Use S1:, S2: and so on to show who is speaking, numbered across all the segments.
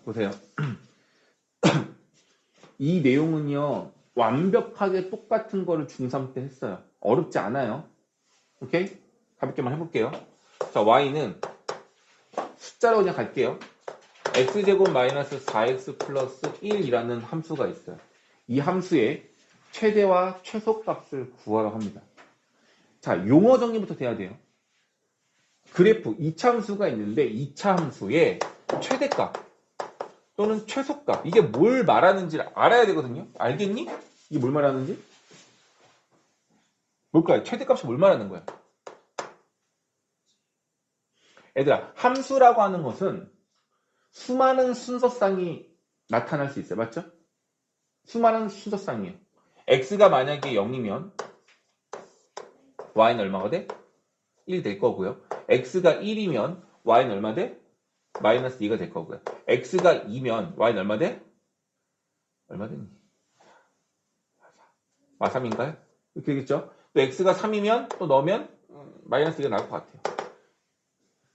S1: 보세요. 이 내용은요, 완벽하게 똑같은 거를 중3 때 했어요. 어렵지 않아요. 오케이? 가볍게만 해볼게요. 자, y는 숫자로 그냥 갈게요. x제곱 마이너스 4x 플러스 1이라는 함수가 있어요. 이 함수의 최대와 최소값을 구하라고 합니다. 자, 용어 정리부터 돼야 돼요. 그래프 2차 함수가 있는데 2차 함수의 최대값 또는 최소값, 이게 뭘 말하는지 알아야 되거든요. 알겠니? 이게 뭘 말하는지? 뭘까요? 최대값이 뭘 말하는 거야? 얘들아, 함수라고 하는 것은 수많은 순서쌍이 나타날 수 있어요. 맞죠? 수많은 순서쌍이에요. x가 만약에 0이면 y는 얼마가 돼? 1 될 거고요. x가 1이면 y는 얼마 돼? 마이너스 2가 될 거고요. x가 2면 y는 얼마 돼? 얼마 되니? 마3인가요? 이렇게 되겠죠? 또 x가 3이면 또 넣으면 마이너스 2가 나올 것 같아요.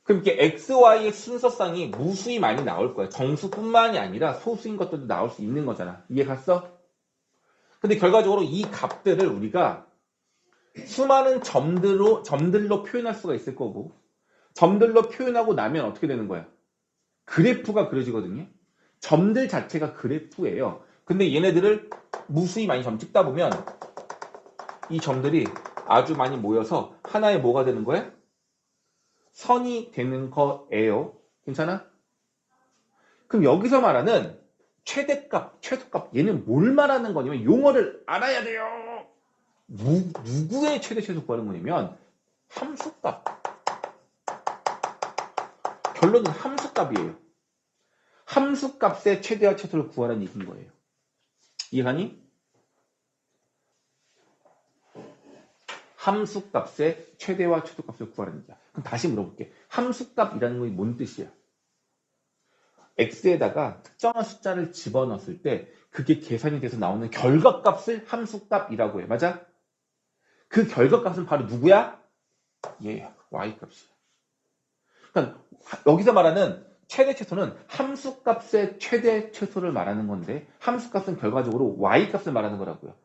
S1: 그럼 이렇게 x, y의 순서쌍이 무수히 많이 나올 거예요. 정수뿐만이 아니라 소수인 것들도 나올 수 있는 거잖아. 이해 갔어? 근데 결과적으로 이 값들을 우리가 수많은 점들로 표현할 수가 있을 거고, 점들로 표현하고 나면 어떻게 되는 거야? 그래프가 그려지거든요. 점들 자체가 그래프예요. 근데 얘네들을 무수히 많이 점 찍다 보면 이 점들이 아주 많이 모여서 하나의 뭐가 되는 거야? 선이 되는 거예요. 괜찮아? 그럼 여기서 말하는 최대값, 최소값, 얘는 뭘 말하는 거냐면 용어를 알아야 돼요. 누구의 최대, 최소 구하는 거냐면 함수값. 결론은 함수값이에요. 함수값의 최대와 최소를 구하라는 얘기인 거예요. 이해가니? 함수값의 최대와 최소값을 구하라는 얘기야. 그럼 다시 물어볼게. 함수값이라는 건 뭔 뜻이야? x에다가 특정한 숫자를 집어넣었을 때 그게 계산이 돼서 나오는 결과값을 함수값이라고 해. 맞아? 그 결과값은 바로 누구야? 얘야. y값이야. 그러니까 여기서 말하는 최대 최소는 함수값의 최대 최소를 말하는 건데 함수값은 결과적으로 y값을 말하는 거라고요.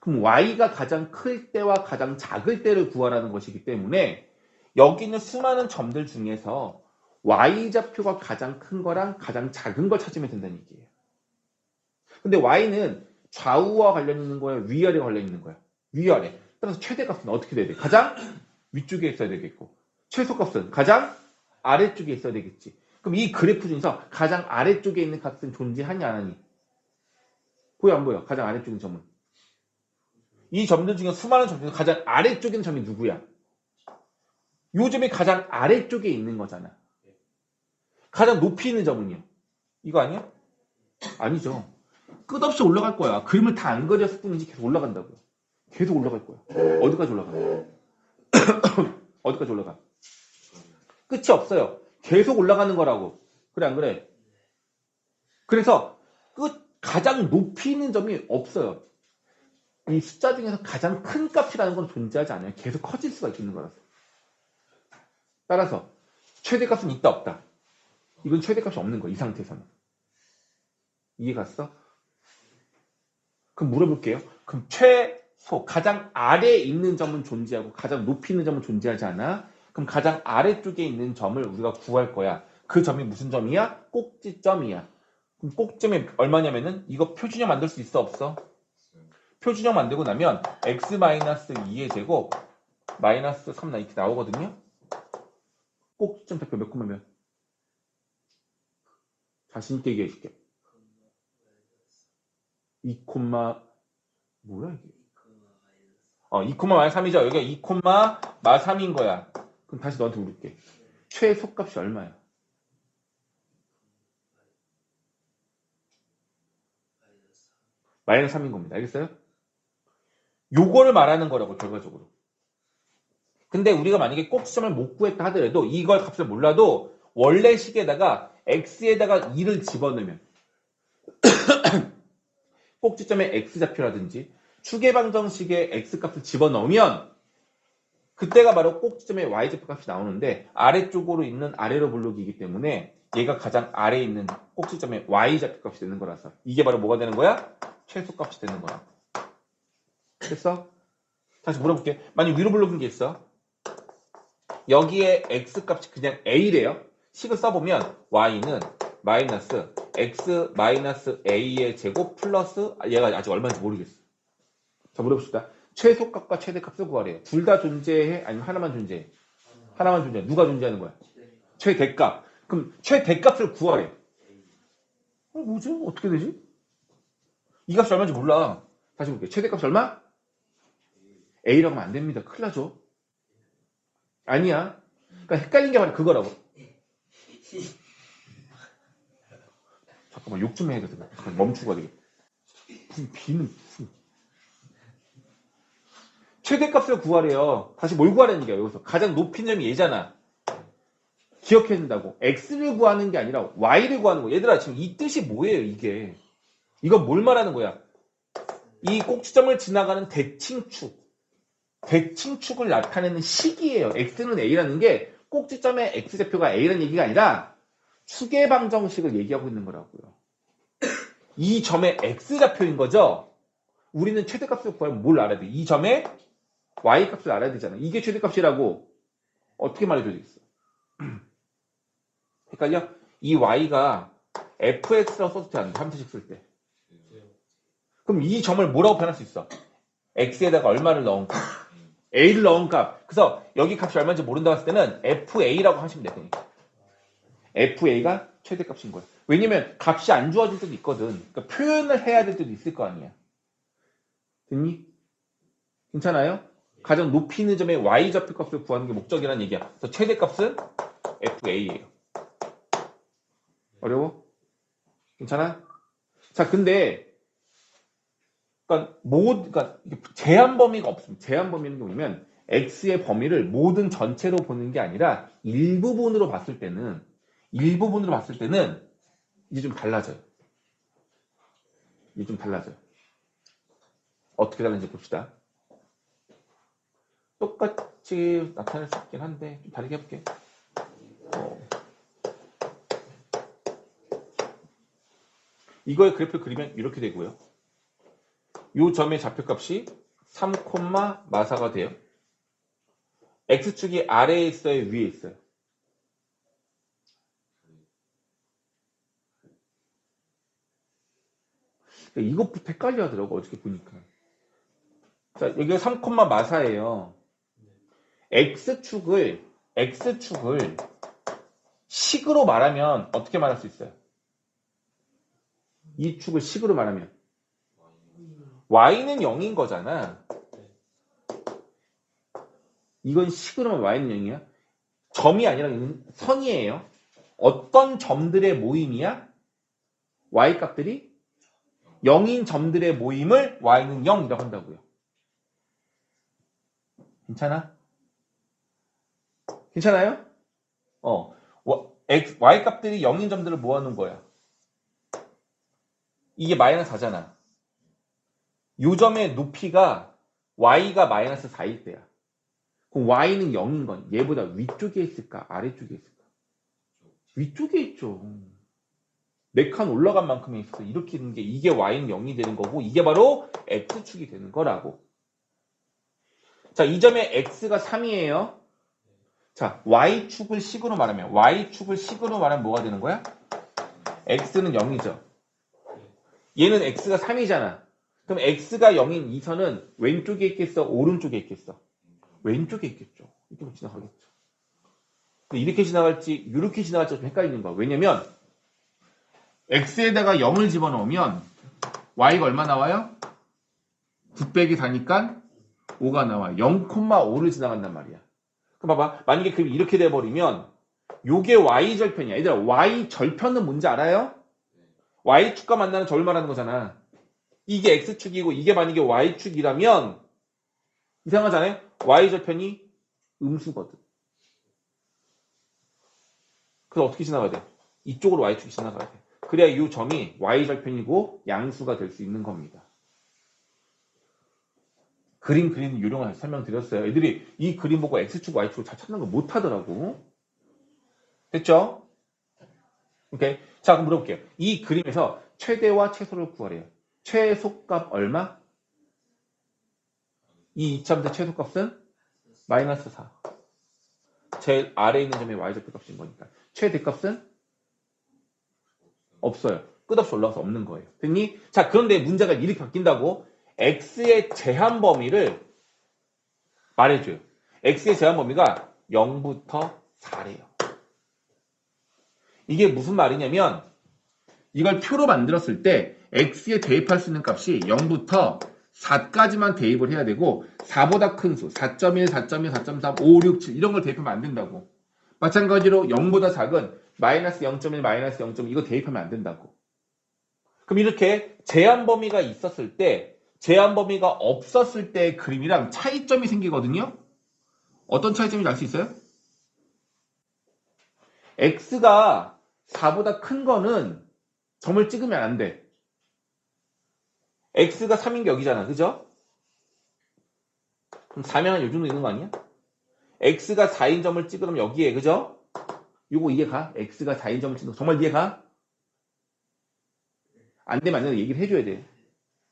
S1: 그럼 y가 가장 클 때와 가장 작을 때를 구하라는 것이기 때문에 여기 있는 수많은 점들 중에서 y좌표가 가장 큰 거랑 가장 작은 걸 찾으면 된다는 얘기예요. 근데 y는 좌우와 관련 있는 거야? 위아래와 관련 있는 거야? 위아래. 따라서 최대값은 어떻게 돼야 돼? 가장 위쪽에 있어야 되겠고 최소값은 가장 아래쪽에 있어야 되겠지. 그럼 이 그래프 중에서 가장 아래쪽에 있는 값은 존재하냐 안 하니? 보여 안 보여? 가장 아래쪽에 있는 점은. 이 점들 중에 수많은 점 중에 가장 아래쪽에 있는 점이 누구야? 요 점이 가장 아래쪽에 있는 거잖아. 가장 높이 있는 점은요? 이거 아니야? 아니죠. 끝없이 올라갈 거야. 그림을 다 안 그렸을 뿐이지 계속 올라간다고요. 계속 올라갈 거야. 어디까지 올라가? 어디까지 올라가? 끝이 없어요. 계속 올라가는 거라고. 그래 안 그래? 그래서 가장 높이 있는 점이 없어요. 이 숫자 중에서 가장 큰 값이라는 건 존재하지 않아요. 계속 커질 수가 있는 거라서. 따라서 최대값은 있다 없다. 이건 최대값이 없는 거야. 이 상태에서는. 이해 갔어? 그럼 물어볼게요. 그럼 최소 가장 아래에 있는 점은 존재하고 가장 높이 있는 점은 존재하지 않아? 그럼 가장 아래쪽에 있는 점을 우리가 구할 거야. 그 점이 무슨 점이야? 꼭지점이야. 그럼 꼭지점이 얼마냐면은 이거 표준형 만들 수 있어 없어? 표준형 만들고 나면 x-2의 제곱 마이너스 3 이렇게 나오거든요. 꼭지점 대표 몇 콤마면? 자신있게 얘기해줄게. 2 콤마 뭐야 이게? 2 콤마 마이너스 3이죠. 여기가 2 콤마 마 3인 거야. 그럼 다시 너한테 물을게. 최소값이 얼마야? 마이너스 3인 겁니다. 알겠어요? 요거를 말하는 거라고 결과적으로. 근데 우리가 만약에 꼭지점을 못 구했다 하더라도 이걸 값을 몰라도 원래 식에다가 x에다가 2를 집어넣으면 꼭지점의 x좌표라든지 추계방정식에 x값을 집어넣으면 그때가 바로 꼭지점의 y좌표값이 나오는데 아래쪽으로 있는 아래로 블록이기 때문에 얘가 가장 아래에 있는 꼭지점의 y좌표값이 되는 거라서 이게 바로 뭐가 되는 거야? 최소값이 되는 거야. 됐어? 다시 물어볼게. 만약 위로 블록인 게 있어. 여기에 x값이 그냥 a래요. 식을 써보면 y는 마이너스 x 마이너스 a의 제곱 플러스 얘가 아직 얼마인지 모르겠어. 자, 물어봅시다. 최소값과 최대값을 구하래요. 둘 다 존재해? 아니면 하나만 존재해? 하나만 존재해. 누가 존재하는 거야? 최대값. 그럼 최대값을 구하래. 뭐지? 어떻게 되지? 이 값이 얼마인지 몰라. 다시 볼게요. 최대값이 얼마? A라고 하면 안 됩니다. 큰일 나죠? 아니야. 그러니까 헷갈린 게 바로 그거라고. 잠깐만, 욕 좀 해야 되겠다. 잠깐 멈추고 가야 되겠다. 무슨 비는 무슨. 최대값을 구하래요. 다시 뭘 구하라는 얘기야, 여기서. 가장 높인 점이 얘잖아. 기억해야 된다고. X를 구하는 게 아니라 Y를 구하는 거야. 얘들아, 지금 이 뜻이 뭐예요, 이게? 이건 뭘 말하는 거야? 이 꼭지점을 지나가는 대칭축. 대칭축을 나타내는 식이에요. X는 A라는 게 꼭지점의 X좌표가 A라는 얘기가 아니라 축의 방정식을 얘기하고 있는 거라고요. 이 점의 X좌표인 거죠? 우리는 최대값을 구하면 뭘 알아야 돼? 이 점의 Y값을 알아야 되잖아. 이게 최대값이라고 어떻게 말해줘야 되겠어? 헷갈려? 이 Y가 fx라고 써도 돼, 안 돼? 함수식 쓸 때. 그럼 이 점을 뭐라고 표현할 수 있어? x에다가 얼마를 넣은 값? a를 넣은 값. 그래서 여기 값이 얼마인지 모른다고 했을 때는 fa라고 하시면 돼. 그러니까. fa가 최대값인 거야. 왜냐면 값이 안 주어질 때도 있거든. 그러니까 표현을 해야 될 때도 있을 거 아니야. 됐니? 괜찮아요? 가장 높이 있는 점의 y좌표 값을 구하는 게 목적이라는 얘기야. 그래서 최대값은 fa예요. 어려워? 괜찮아? 자, 근데 그러니까 제한 범위가 없습니다. 제한 범위는 뭐냐면 x의 범위를 모든 전체로 보는 게 아니라 일부분으로 봤을 때는 이제 좀 달라져요. 이제 좀 달라져요. 어떻게 다른지 봅시다. 똑같이 나타낼 수 있긴 한데 좀 다르게 해볼게. 이거의 그래프를 그리면 이렇게 되고요. 이 점의 좌표값이 3, 마사가 돼요. x축이 아래에 있어요? 위에 있어요? 이것부터 헷갈려 하더라고, 어저께 보니까. 자, 여기가 3, 마사예요. x축을 식으로 말하면 어떻게 말할 수 있어요? 이 축을 식으로 말하면 y는 0인 거잖아. 이건 식으로만 y는 0이야? 점이 아니라 선이에요. 어떤 점들의 모임이야? y 값들이 0인 점들의 모임을 y는 0이라고 한다고요. 괜찮아? 괜찮아요? y 값들이 0인 점들을 모아놓은 거야. 이게 마이너스 4잖아. 요 점의 높이가 y가 마이너스 4일 때야. 그럼 y는 0인 건 얘보다 위쪽에 있을까? 아래쪽에 있을까? 위쪽에 있죠. 4칸 올라간 만큼에 있어. 이렇게 있는 게 이게 y는 0이 되는 거고 이게 바로 x축이 되는 거라고. 자, 이 점의 x가 3이에요. 자, y축을 식으로 말하면 뭐가 되는 거야? x는 0이죠. 얘는 x가 3이잖아. 그럼 x가 0인 이 선은 왼쪽에 있겠어? 오른쪽에 있겠어? 왼쪽에 있겠죠. 이렇게 지나가겠죠. 근데 이렇게 지나갈지 이렇게 지나갈지 좀 헷갈리는 거야. 왜냐면 x에다가 0을 집어넣으면 y가 얼마 나와요? 9 빼기 4니까 5가 나와요. 0,5를 지나간단 말이야. 그럼 봐봐. 만약에 그림이 이렇게 돼버리면 요게 y절편이야. 얘들아, y절편은 뭔지 알아요? y축과 만나는 점을 말하는 거잖아. 이게 x축이고 이게 만약에 y축이라면 이상하잖아요? y절편이 음수거든. 그래서 어떻게 지나가야 돼? 이쪽으로 y축이 지나가야 돼. 그래야 이 점이 y절편이고 양수가 될 수 있는 겁니다. 그림 그리는 요령을 설명드렸어요. 애들이 이 그림 보고 X축, Y축 잘 찾는 거 못하더라고. 됐죠? 오케이. 자, 그럼 물어볼게요. 이 그림에서 최대와 최소를 구하래요. 최소값 얼마? 이 이차함수의 최소값은 마이너스 4. 제일 아래에 있는 점이 y좌표 값인 거니까. 최대값은 없어요. 끝없이 올라가서 없는 거예요. 됐니? 자, 그런데 문제가 이렇게 바뀐다고 x의 제한 범위를 말해줘요. x의 제한 범위가 0부터 4래요. 이게 무슨 말이냐면 이걸 표로 만들었을 때 x에 대입할 수 있는 값이 0부터 4까지만 대입을 해야 되고 4보다 큰 수 4.1, 4.2, 4.3, 5, 6, 7 이런 걸 대입하면 안 된다고. 마찬가지로 0보다 작은 마이너스 0.1, 마이너스 0.2 이거 대입하면 안 된다고. 그럼 이렇게 제한 범위가 있었을 때 제한 범위가 없었을 때의 그림이랑 차이점이 생기거든요. 어떤 차이점인지 알 수 있어요? x가 4보다 큰 거는 점을 찍으면 안 돼. x가 3인 게 여기잖아. 그죠? 그럼 4면 요 정도 있는 거 아니야? x가 4인 점을 찍으면 여기에. 그죠? 요거 이해가? x가 4인 점을 찍는 거 정말 이해가? 안 되면 안 되는 얘기를 해줘야 돼.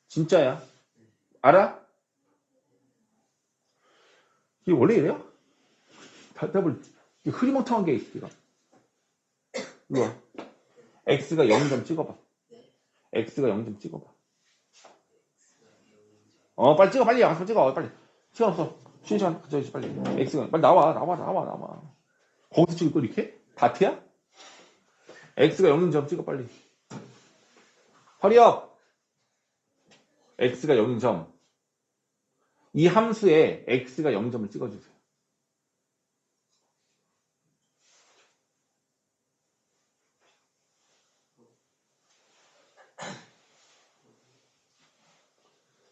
S1: 진짜야. 알아? 이게 원래 이래요? 답을 흐리멍텅한 게 있어. 이거 봐. x가 0점 찍어봐. x가 0점 찍어봐. 빨리 찍어, 빨리. 양수 찍어, 빨리. 시간 없어. 쉬는 시간 가져야지, 빨리. x가, 빨리 나와. 거기서 찍을 거 이렇게? 다트야? x가 0점 찍어, 빨리. 허리업! x가 0점. 이 함수에 x가 0점을 찍어주세요.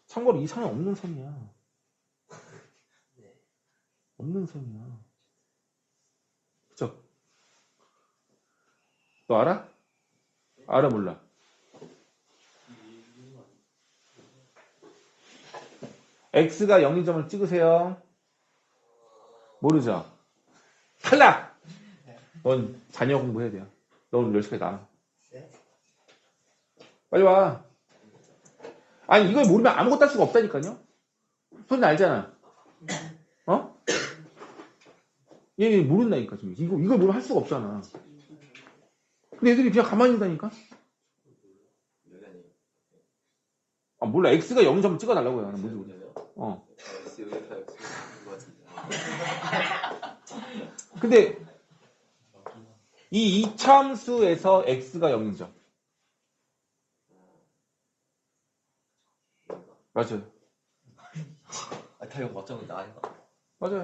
S1: 참고로 이 선은 없는 선이야. 없는 선이야. 그쵸? 너 알아? 알아, 몰라? x가 0점을 찍으세요. 모르죠? 탈락! 넌 자녀 공부해야 돼요. 너 오늘 10시까지 나와. 빨리 와. 아니, 이걸 모르면 아무것도 할 수가 없다니까요? 소리 알잖아. 얘 모른다니까, 지금. 이걸 모르면 할 수가 없잖아. 근데 애들이 그냥 가만히 있다니까? 몰라. x가 0점 찍어달라고요. 나는 뭔지 모르겠어. 근데 이 이차함수에서 x가 0점. 맞아요.
S2: 다 이거 맞췄는데 아닌가?
S1: 맞아요.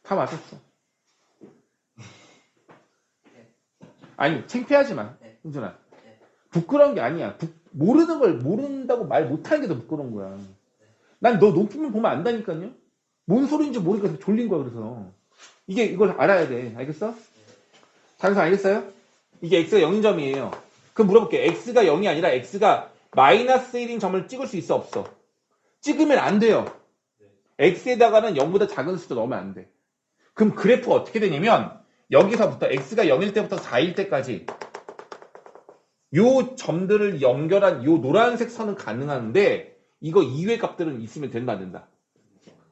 S1: 다 맞았어. 아니, 창피하지 마. 흥준아. 부끄러운 게 아니야. 모르는 걸 모른다고 말 못하는 게 더 부끄러운 거야. 난 너 높이면 보면 안다니까요. 뭔 소리인지 모르겠어. 졸린 거야, 그래서. 이걸 알아야 돼. 알겠어? 장수 알겠어요? 이게 x가 0인 점이에요. 그럼 물어볼게. x가 0이 아니라 x가 마이너스 1인 점을 찍을 수 있어, 없어? 찍으면 안 돼요. x에다가는 0보다 작은 숫자 넣으면 안 돼. 그럼 그래프가 어떻게 되냐면 여기서부터 x가 0일 때부터 4일 때까지 요 점들을 연결한 요 노란색 선은 가능한데 이거 이외의 값들은 있으면 된다, 안 된다?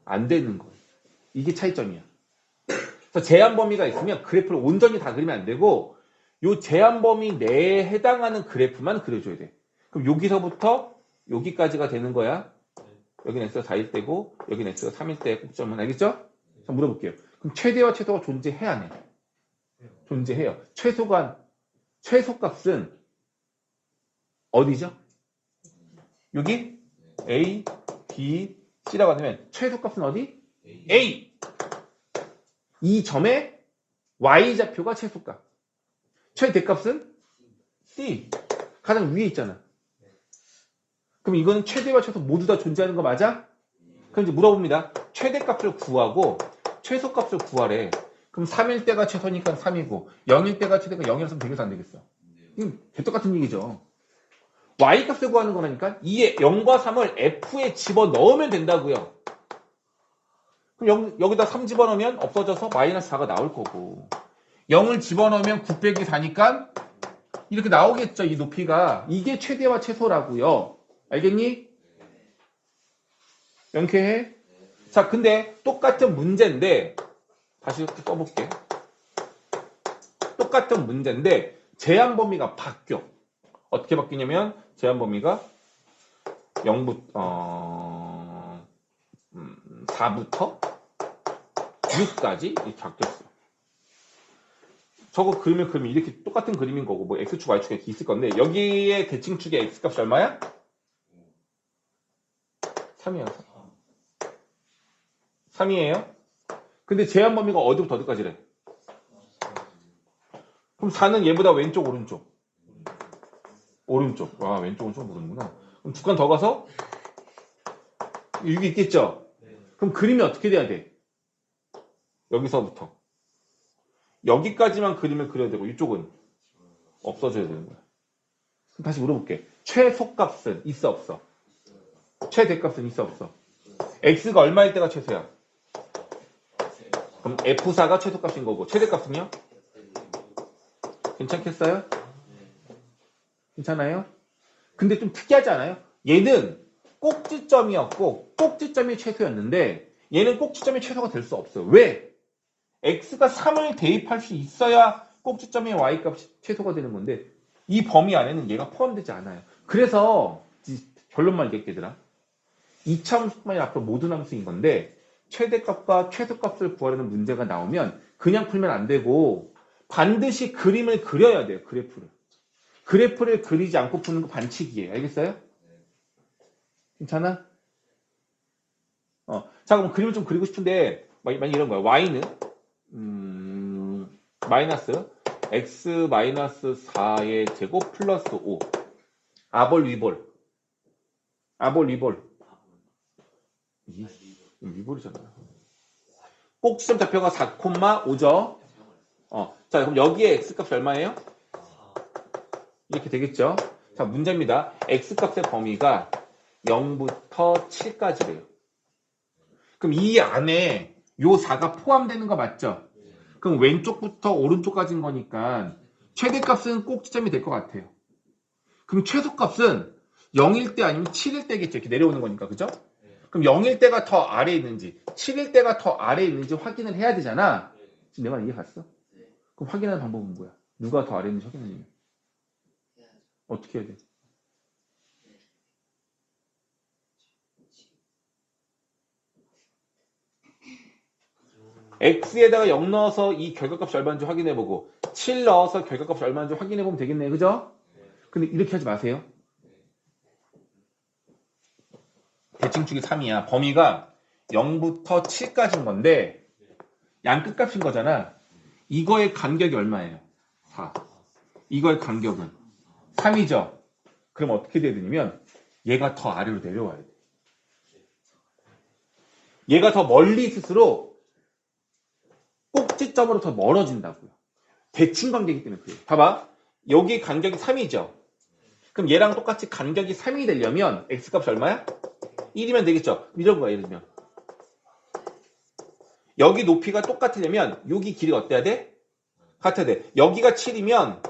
S1: 안 되는 거예요. 이게 차이점이야. 그래서 제한 범위가 있으면 그래프를 온전히 다 그리면 안 되고 요 제한 범위 내에 해당하는 그래프만 그려줘야 돼. 그럼 여기서부터 여기까지가 되는 거야. 여기는 x가 4일 때고 여기는 x가 3일 때 꼭점은 알겠죠? 자, 물어볼게요. 그럼 최대와 최소가 존재해야 안 해? 존재해요. 최소값은 어디죠? 여기 A, B, C라고 하면 최소값은 어디? A. 이 점의 Y좌표가 최소값. 최대값은 C. 가장 위에 있잖아. 그럼 이거는 최대와 최소 모두 다 존재하는 거 맞아? 그럼 이제 물어봅니다. 최대값을 구하고 최소값을 구하래. 그럼 3일 때가 최소니까 3이고 0일 때가 최대가 0이라서 되겠어, 안 되겠어? 이건 개떡같은 얘기죠. y값을 구하는 거라니까. 이 0과 3을 f에 집어넣으면 된다고요. 그럼 여기다 3 집어넣으면 없어져서 마이너스 4가 나올 거고, 0을 집어넣으면 9 빼기 4니까 이렇게 나오겠죠. 이 높이가. 이게 최대와 최소라고요. 알겠니? 명쾌해? 자, 근데 똑같은 문제인데 다시 써볼게. 똑같은 문제인데 제한 범위가 바뀌어. 어떻게 바뀌냐면 제한 범위가 4부터 6까지 이렇게 바뀌었어. 저거 그리면 이렇게 똑같은 그림인 거고, 뭐 x축 y축 이렇게 있을 건데, 여기에 대칭축의 x값이 얼마야? 3이야. 3이에요. 근데 제한 범위가 어디부터 어디까지래? 그럼 4는 얘보다 왼쪽 오른쪽? 오른쪽. 와, 왼쪽 오른쪽 모르는구나. 그럼 두 칸 더 가서 6이 있겠죠? 그럼 그림이 어떻게 돼야 돼? 여기서부터 여기까지만 그림을 그려야 되고 이쪽은 없어져야 되는 거야. 그럼 다시 물어볼게. 최소값은 있어 없어? 최대값은 있어 없어? x가 얼마일 때가 최소야? 그럼 f4가 최소값인 거고 최대값은요? 괜찮겠어요? 괜찮아요? 근데 좀 특이하지 않아요? 얘는 꼭지점이었고 꼭지점이 최소였는데 얘는 꼭지점이 최소가 될 수 없어요. 왜? x가 3을 대입할 수 있어야 꼭지점의 y값이 최소가 되는 건데 이 범위 안에는 얘가 포함되지 않아요. 그래서 결론만 얘기할게 얘들아. 2차 함수뿐만 앞으로 모든 함수인 건데 최대값과 최소값을 구하려는 문제가 나오면 그냥 풀면 안 되고 반드시 그림을 그려야 돼요. 그래프를 그리지 않고 푸는 거 반칙이에요. 알겠어요? 괜찮아? 자, 그럼 그림을 좀 그리고 싶은데 만약 이런 거야. y는 마이너스 x 마이너스 4의 제곱 플러스 5 아볼 위볼 위볼이잖아요. 꼭지점 좌표가 4,5죠. 자, 그럼 여기에 x값이 얼마예요? 이렇게 되겠죠. 자, 문제입니다. x값의 범위가 0부터 7까지래요. 그럼 이 안에 요 4가 포함되는 거 맞죠? 그럼 왼쪽부터 오른쪽까지인 거니까 최대값은 꼭지점이 될 것 같아요. 그럼 최소값은 0일 때 아니면 7일 때겠죠. 이렇게 내려오는 거니까. 그죠? 그럼 0일 때가 더 아래에 있는지 7일 때가 더 아래에 있는지 확인을 해야 되잖아. 지금 내 말 이해 갔어? 그럼 확인하는 방법은 뭐야? 누가 더 아래에 있는지 확인하려면 어떻게 해야 돼? x에다가 0 넣어서 이 결과값이 얼마인지 확인해보고 7 넣어서 결과값이 얼마인지 확인해보면 되겠네요. 그죠? 근데 이렇게 하지 마세요. 대칭축이 3이야. 범위가 0부터 7까지인 건데 양 끝값인 거잖아. 이거의 간격이 얼마예요? 4. 이거의 간격은 3이죠. 그럼 어떻게 돼야 되냐면 얘가 더 아래로 내려와야 돼. 얘가 더 멀리 있을수록 꼭지점으로 더 멀어진다고요. 대칭 관계이기 때문에 그래요. 봐봐. 여기 간격이 3이죠. 그럼 얘랑 똑같이 간격이 3이 되려면 x값이 얼마야? 1이면 되겠죠. 이런 거야. 예를 들면 여기 높이가 똑같으려면 여기 길이가 어때야 돼? 같아야 돼. 여기가 7이면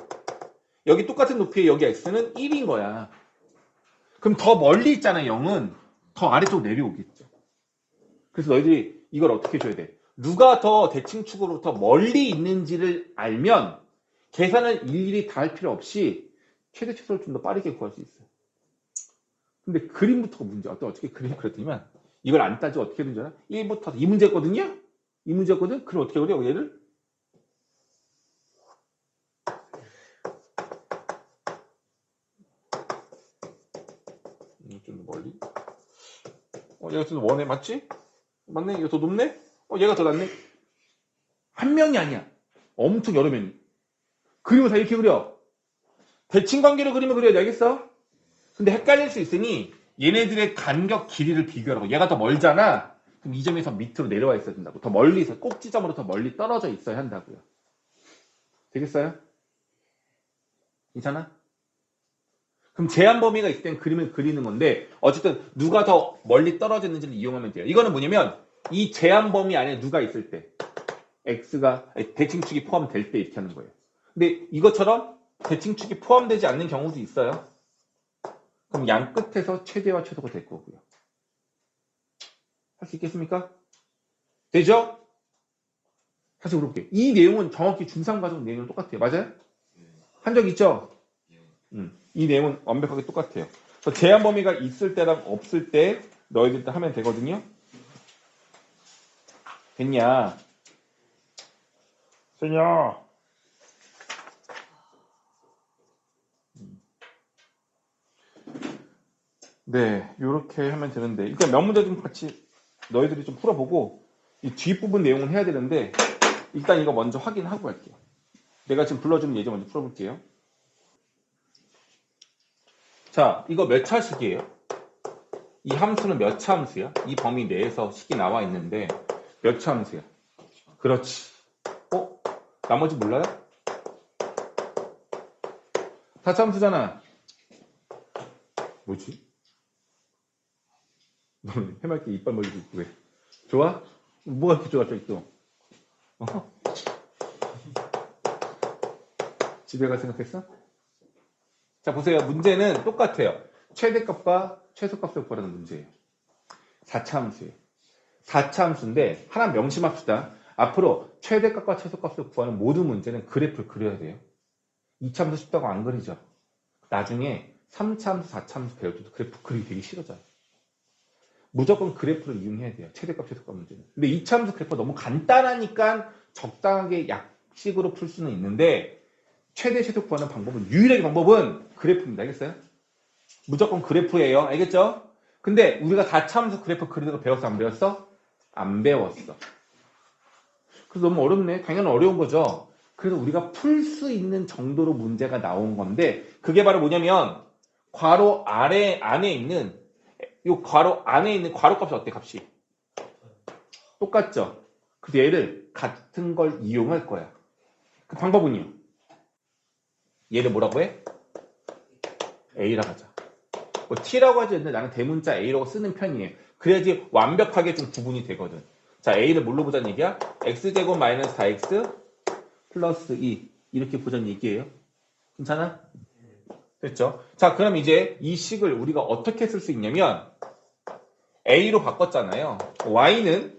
S1: 여기 똑같은 높이의 여기 x는 1인 거야. 그럼 더 멀리 있잖아. 0은 더 아래쪽으로 내려오겠죠. 그래서 너희들이 이걸 어떻게 줘야 돼? 누가 더 대칭축으로부터 멀리 있는지를 알면 계산을 일일이 다 할 필요 없이 최대 최소를 좀 더 빠르게 구할 수 있어요. 근데 그림부터가 문제. 어떻게 그림을 그렸더니만 이걸 안 따지고 어떻게 되는지 알아? 1부터 이 문제였거든요? 이 문제였거든? 그럼 어떻게 그려? 얘를? 좀 더 멀리? 얘가 좀 원해. 맞지? 맞네? 얘가 더 높네? 얘가 더 낮네? 한 명이 아니야. 엄청 여러 명이. 그림을 다 이렇게 그려. 대칭 관계로 그림을 그려야 돼. 알겠어? 근데 헷갈릴 수 있으니 얘네들의 간격 길이를 비교하라고. 얘가 더 멀잖아. 그럼 이 점에서 밑으로 내려와 있어야 된다고. 더 멀리서 꼭지점으로 더 멀리 떨어져 있어야 한다고요. 되겠어요? 괜찮아? 그럼 제한 범위가 있을 땐 그림을 그리는 건데 어쨌든 누가 더 멀리 떨어졌는지를 이용하면 돼요. 이거는 뭐냐면 이 제한 범위 안에 누가 있을 때 x가 대칭축이 포함될 때 이렇게 하는 거예요. 근데 이것처럼 대칭축이 포함되지 않는 경우도 있어요. 그럼 양 끝에서 최대와 최소가 될 거고요. 할 수 있겠습니까? 되죠? 다시 물어볼게요. 이 내용은 정확히 중3 과정 내용이랑 똑같아요. 맞아요? 한 적 있죠? 이 내용은 완벽하게 똑같아요. 그래서 제한 범위가 있을 때랑 없을 때 너희들 때 하면 되거든요. 됐냐? 됐냐? 네, 이렇게 하면 되는데 일단 몇 문제 좀 같이 너희들이 좀 풀어보고 이 뒷부분 내용은 해야 되는데 일단 이거 먼저 확인하고 갈게요. 내가 지금 불러주는 예제 먼저 풀어볼게요. 자, 이거 몇 차식이에요? 이 함수는 몇 차 함수야? 이 범위 내에서 식이 나와 있는데 몇 차 함수야? 그렇지. 나머지 몰라요? 4차 함수잖아. 뭐지? 너는 해맑게 이빨 벌리고 있고 왜? 좋아? 뭐가 이렇게 좋아, 저기 또? 집에 갈 생각했어? 자, 보세요. 문제는 똑같아요. 최대값과 최소값을 구하라는 문제예요. 4차 함수예요. 4차 함수인데 하나 명심합시다. 앞으로 최대값과 최소값을 구하는 모든 문제는 그래프를 그려야 돼요. 2차 함수 쉽다고 안 그리죠. 나중에 3차 함수, 4차 함수 배울 때도 그래프 그리기 되게 싫어져요. 무조건 그래프를 이용해야 돼요. 최대값, 최소값 문제는. 근데 2차 함수 그래프가 너무 간단하니까 적당하게 약식으로 풀 수는 있는데 최대, 최소 구하는 방법은 유일하게 방법은 그래프입니다. 알겠어요? 무조건 그래프예요. 알겠죠? 근데 우리가 4차 함수 그래프 그리는 거 배웠어? 안 배웠어? 안 배웠어. 그래서 너무 어렵네. 당연히 어려운 거죠. 그래서 우리가 풀 수 있는 정도로 문제가 나온 건데 그게 바로 뭐냐면 괄호 안에 있는 이 괄호 안에 있는 괄호값이 어때? 값이 똑같죠? 그래서 얘를 같은 걸 이용할 거야. 그 방법은요? 얘를 뭐라고 해? A라고 하자. 뭐 T라고 하지 않는데 나는 대문자 A라고 쓰는 편이에요. 그래야지 완벽하게 좀 구분이 되거든. 자, A를 뭘로 보자는 얘기야? X제곱 마이너스 4X 플러스 2 이렇게 보자는 얘기예요. 괜찮아? 됐죠? 자, 그럼 이제 이 식을 우리가 어떻게 쓸 수 있냐면 A로 바꿨잖아요. Y는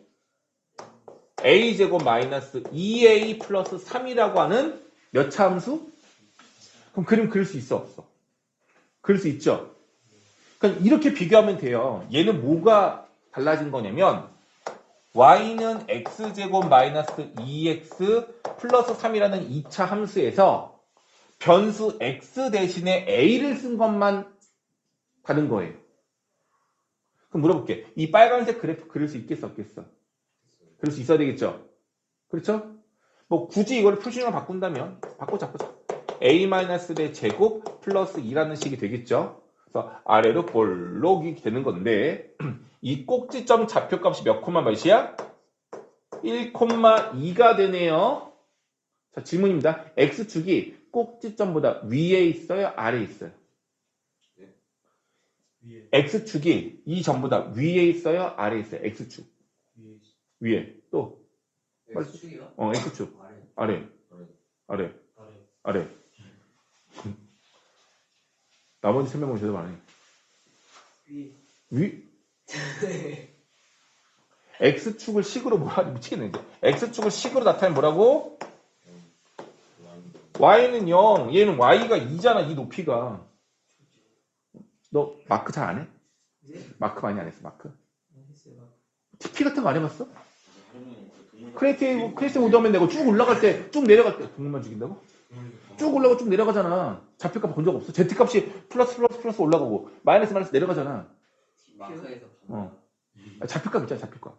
S1: A제곱 마이너스 2A 플러스 3이라고 하는 몇 차 함수? 그럼 그림 그릴 수 있어? 없어? 그릴 수 있죠? 그러니까 이렇게 비교하면 돼요. 얘는 뭐가 달라진 거냐면 y는 x제곱 마이너스 2x 플러스 3이라는 2차 함수에서 변수 x 대신에 a를 쓴 것만 다른 거예요. 그럼 물어볼게. 이 빨간색 그래프 그릴 수 있겠어? 없겠어? 그릴 수 있어야 되겠죠? 그렇죠? 뭐 굳이 이걸 표준으로 바꾼다면 바꾸자. a-의 제곱 플러스 2라는 식이 되겠죠? 그래서 아래로 볼록이 되는 건데 이 꼭지점 좌표값이 몇 콤마 몇이야? 1,2가 되네요. 자, 질문입니다. x축이 꼭지점보다 위에 있어요? 아래에 있어요?
S2: 위에.
S1: x축이 이 점보다 위에 있어요? 아래에 있어요? x축. 위에. 또.
S2: X축이요?
S1: x축. 아래. 나머지 설명은 제대로 안 해. 위? x축을 식으로 뭐라 하지? 미치겠네, 이제. x축을 식으로 나타내면 뭐라고? y는 0, 얘는 y가 2잖아, 이 높이가. 너 마크 잘 안 해? 마크 많이 안 했어, 마크? TP 같은 거 안 해봤어? 크리에이티브 모드 하면 되고 쭉 올라갈 때, 쭉 내려갈 때, 동물만 죽인다고? 쭉 올라가고 쭉 내려가잖아. 좌표값 본 적 없어. Z값이 플러스 올라가고, 마이너스 내려가잖아.
S2: 마크에서
S1: 좌표값 있잖아, 좌표값.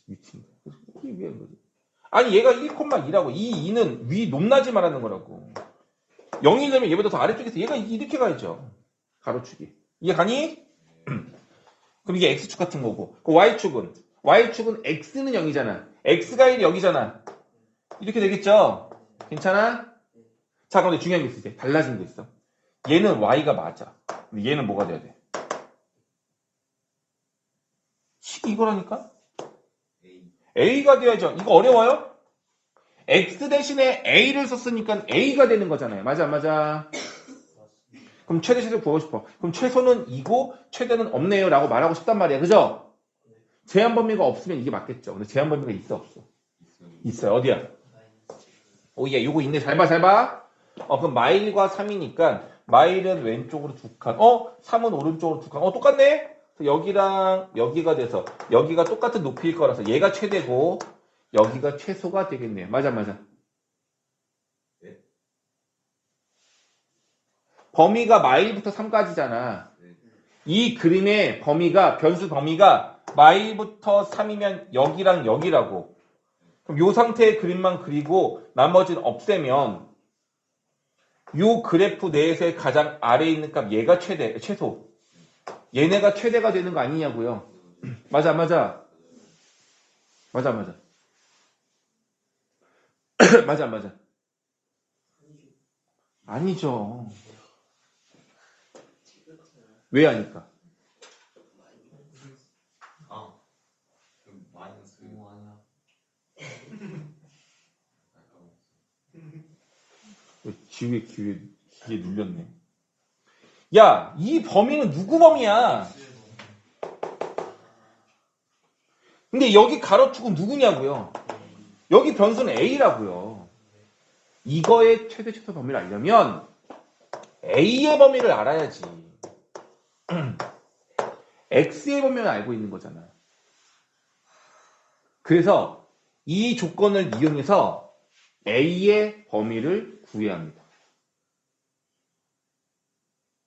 S1: 미친. 이게 왜 거지? 아니, 얘가 1,2라고. 이 2는 위 높낮이 말하는 거라고. 0이 되면 얘보다 더 아래쪽에서 얘가 이렇게 가야죠. 가로축이. 이해 가니? 그럼 이게 X축 같은 거고. 그 Y축은 X는 0이잖아. X가 1이 여기잖아. 이렇게 되겠죠? 괜찮아? 자, 자, 그런데 중요한 게 있어. 이제 달라진 게 있어. 얘는 y가 맞아. 근데 얘는 뭐가 돼야 돼? 식이 이거라니까? a가 돼야죠. 이거 어려워요? x 대신에 a를 썼으니까 a가 되는 거잖아요. 맞아, 안 맞아? 그럼 최대 최소 구하고 싶어. 그럼 최소는 2고 최대는 없네요 라고 말하고 싶단 말이야. 그죠? 제한 범위가 없으면 이게 맞겠죠. 근데 제한 범위가 있어 없어? 있어요. 어디야? 오예, 요거 있네. 잘 봐, 잘 봐. 그럼 마일과 3이니까 마일은 왼쪽으로 2칸. 3은 오른쪽으로 2칸. 똑같네? 여기랑 여기가 돼서 여기가 똑같은 높이일 거라서 얘가 최대고 여기가 최소가 되겠네요. 맞아, 맞아.
S2: 네.
S1: 범위가 마일부터 3까지잖아. 이 그림의 범위가, 변수 범위가 마일부터 3이면 여기랑 여기라고. 그럼 요 상태의 그림만 그리고 나머지는 없애면 요 그래프 내에서의 가장 아래에 있는 값 얘가 최소. 얘네가 최대가 되는 거 아니냐고요. 맞아, 맞아. 맞아, 맞아. 맞아, 맞아. 아니죠. 왜 아니까?
S2: 그럼 마이너스 아니야.
S1: 기회 기에 눌렸네. 야, 이 범위는 누구 범위야? 근데 여기 가로축은 누구냐고요? 여기 변수는 a라고요. 이거의 최대 최소 범위를 알려면 a의 범위를 알아야지. x의 범위를 알고 있는 거잖아. 그래서 이 조건을 이용해서 a의 범위를 구해야 합니다.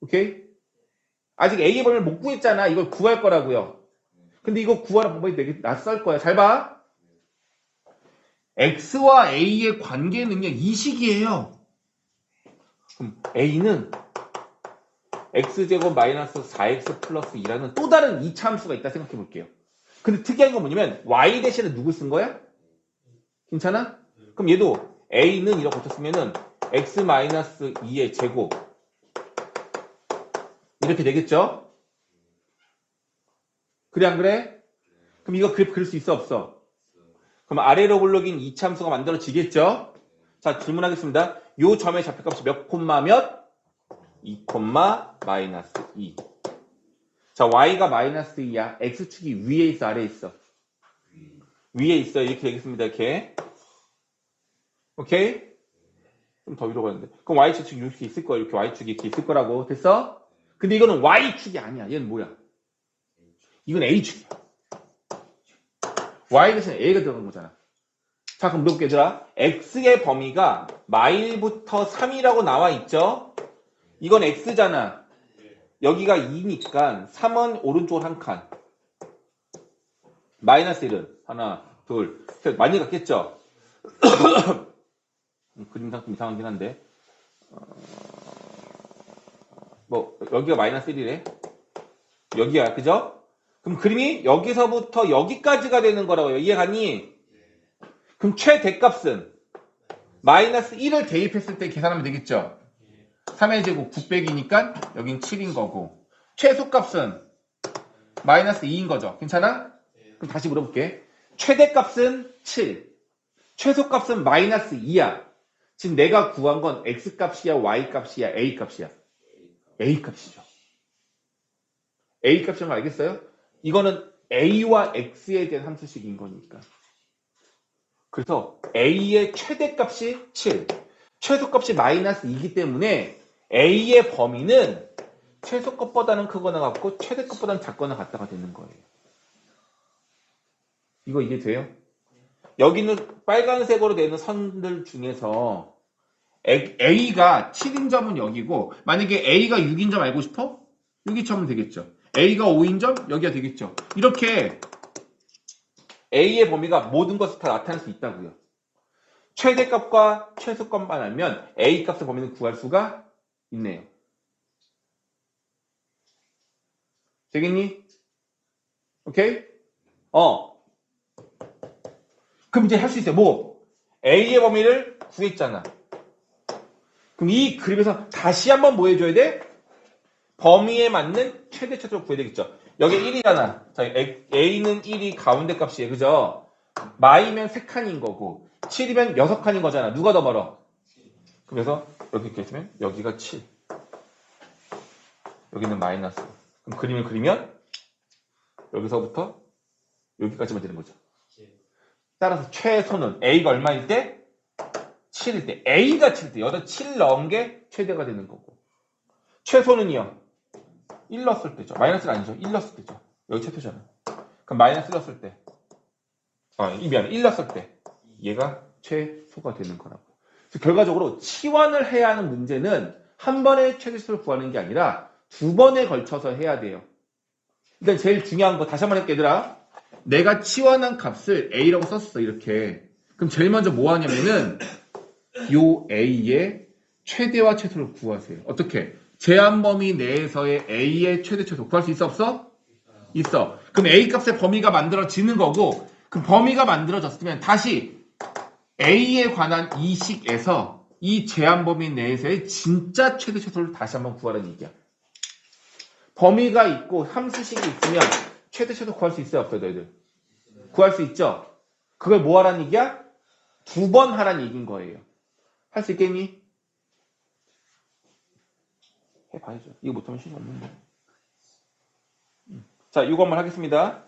S1: 오케이? 아직 a의 범위를 못 구했잖아. 이걸 구할 거라고요. 근데 이거 구하는 방법이 되게 낯설 거야. 잘 봐. x와 a의 관계는요, 이 식이에요. 그럼 a는 x제곱 마이너스 4x 플러스 2라는 또 다른 이차함수가 있다 생각해 볼게요. 근데 특이한 건 뭐냐면 y 대신에 누구 쓴 거야? 괜찮아? 그럼 얘도 a는 이렇게 붙였으면은 x 마이너스 2의 제곱 이렇게 되겠죠? 그래 안 그래? 그럼 이거 그래프 그릴 수 있어 없어? 그럼 아래로 블록인 이차함수가 만들어지겠죠? 자, 질문하겠습니다. 요 점의 좌표값이 몇 콤마 몇? 2 콤마 마이너스 2. 자, y가 마이너스 2야. x축이 위에 있어 아래에 있어? 위에 있어. 이렇게 되겠습니다. 이렇게. 오케이? 좀 더 위로 가는데. 그럼 y축이 이렇게 있을 거야. 이렇게 y축이 이렇게 있을 거라고. 됐어? 근데 이거는 y축이 아니야. 얘는 뭐야? 이건 a축이야. y 대신에 a가 들어간 거잖아. 자, 그럼 물어볼게 얘들아. x의 범위가 마일부터 3이라고 나와 있죠? 이건 x잖아. 여기가 2니까 3은 오른쪽 한 칸. 마이너스 1은 하나, 둘, 셋. 많이 갔겠죠? 그림상 좀 이상하긴 한데. 여기가 마이너스 1이래. 여기야, 그죠? 그럼 그림이 여기서부터 여기까지가 되는 거라고요. 이해가니? 그럼 최대값은 마이너스 1을 대입했을 때 계산하면 되겠죠? 3의 제곱 900이니까 여긴 7인 거고. 최소값은 마이너스 2인 거죠. 괜찮아? 그럼 다시 물어볼게. 최대값은 7. 최소값은 마이너스 2야. 지금 내가 구한 건 x값이야, y값이야, a값이야? a값이죠. a값이란 거 알겠어요? 이거는 a와 x에 대한 함수식인 거니까. 그래서 a의 최대값이 7, 최소값이 마이너스 2이기 때문에 a의 범위는 최소값보다는 크거나 같고 최대값보다는 작거나 같다가 되는 거예요. 이거 이해돼요? 여기는 빨간색으로 되는 선들 중에서 a가 7인 점은 여기고 만약에 a가 6인 점 알고 싶어? 여기 쳐면 되겠죠. a가 5인 점 여기가 되겠죠. 이렇게 a의 범위가 모든 것을 다 나타낼 수 있다고요. 최대값과 최소값만 알면 a 값의 범위는 구할 수가 있네요. 되겠니? 오케이? 그럼 이제 할 수 있어요. 뭐? a의 범위를 구했잖아. 그럼 이 그림에서 다시 한번 뭐 해줘야 돼? 범위에 맞는 최대 최소를 구해야 되겠죠. 여기 1이잖아. 자, A는 1이 가운데 값이에요. 그죠? 마이면 3칸인 거고 7이면 6칸인 거잖아. 누가 더 멀어? 그래서 이렇게 있으면 여기가 7. 여기는 마이너스. 그럼 그림을 그리면 여기서부터 여기까지만 되는 거죠. 따라서 최소는 A가 얼마일 때? 7일 때. A가 7일 때. 여기다 7 넣은 게 최대가 되는 거고. 최소는요. 1 넣었을 때죠. 마이너스는 아니죠. 1 넣었을 때죠. 여기 최소잖아. 그럼 마이너스 1 넣었을 때. 미안해. 1 넣었을 때. 얘가 최소가 되는 거라고. 그래서 결과적으로 치환을 해야 하는 문제는 한 번에 최대수를 구하는 게 아니라 2번에 걸쳐서 해야 돼요. 일단 제일 중요한 거 다시 한 번 할게 얘들아. 내가 치환한 값을 A라고 썼어. 이렇게. 그럼 제일 먼저 뭐 하냐면은 요 A의 최대와 최소를 구하세요. 어떻게? 제한 범위 내에서의 A의 최대 최소 구할 수 있어 없어? 있어. 그럼 A 값의 범위가 만들어지는 거고 그럼 범위가 만들어졌으면 다시 A에 관한 이 식에서 이 제한 범위 내에서의 진짜 최대 최소를 다시 한번 구하라는 얘기야. 범위가 있고 함수식이 있으면 최대 최소 구할 수 있어요 없어요 너희들? 구할 수 있죠? 그걸 뭐 하라는 얘기야? 2번 하라는 얘기인 거예요. 할 수 있겠니? 해봐야죠. 이거 못하면 쉬운 거 없는데. 자, 이거 한번 하겠습니다.